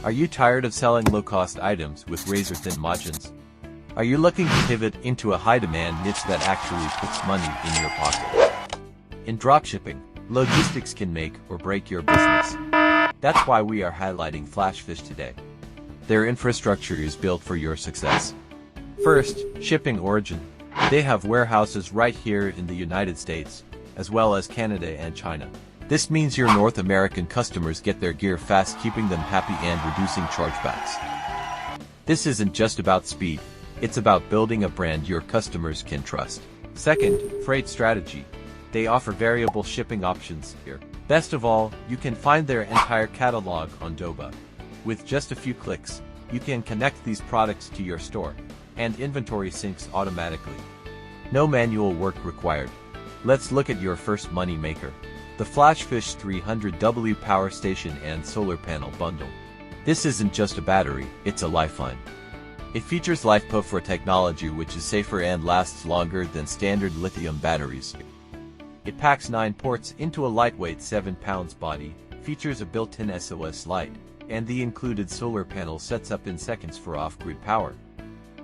Are you tired of selling low-cost items with razor-thin margins? Are you looking to pivot into a high-demand niche that actually puts money in your pocket? In dropshipping, logistics can make or break your business. That's why we are highlighting Flashfish today. Their infrastructure is built for your success. First, shipping origin. They have warehouses right here in the United States, as well as Canada and China. This means your North American customers get their gear fast, keeping them happy and reducing chargebacks. This isn't just about speed, it's about building a brand your customers can trust. Second, freight strategy. They offer variable shipping options here. Best of all, you can find their entire catalog on Doba. With just a few clicks, you can connect these products to your store, and inventory syncs automatically. No manual work required. Let's look at your first money maker. The Flashfish 300W power station and solar panel bundle. This isn't just a battery, it's a lifeline. It features LiFePO technology, which is safer and lasts longer than standard lithium batteries. It packs 9 ports into a lightweight 7 pounds body, features a built-in SOS light, and the included solar panel sets up in seconds for off-grid power.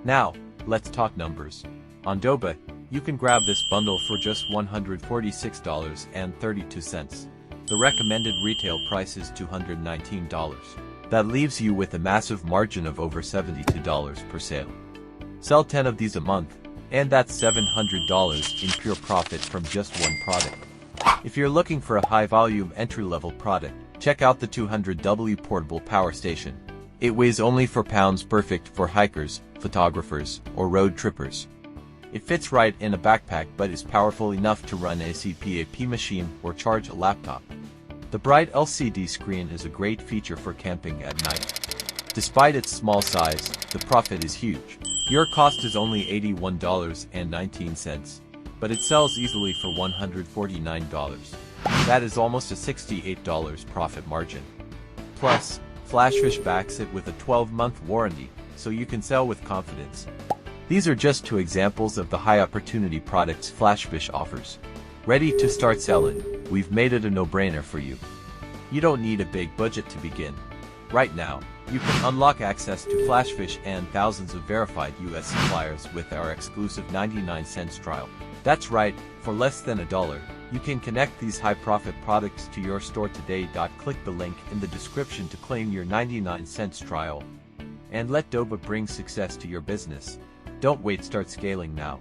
Now, let's talk numbers. On Doba, you can grab this bundle for just $146.32. The recommended retail price is $219. That leaves you with a massive margin of over $72 per sale. Sell 10 of these a month, and that's $700 in pure profit from just one product. If you're looking for a high-volume entry-level product, check out the 200W portable power station. It weighs only 4 pounds, perfect for hikers, photographers, or road trippers. It fits right in a backpack but is powerful enough to run a CPAP machine or charge a laptop. The bright LCD screen is a great feature for camping at night. Despite its small size, the profit is huge. Your cost is only $81.19, but it sells easily for $149. That is almost a $68 profit margin. Plus, Flashfish backs it with a 12-month warranty, so you can sell with confidence. These are just 2 examples of the high-opportunity products Flashfish offers. Ready to start selling? We've made it a no-brainer for you. You don't need a big budget to begin. Right now, you can unlock access to Flashfish and thousands of verified US suppliers with our exclusive 99-cent trial. That's right, for less than $1, you can connect these high-profit products to your store today. Click the link in the description to claim your 99-cent trial. And let Doba bring success to your business. Don't wait, start scaling now.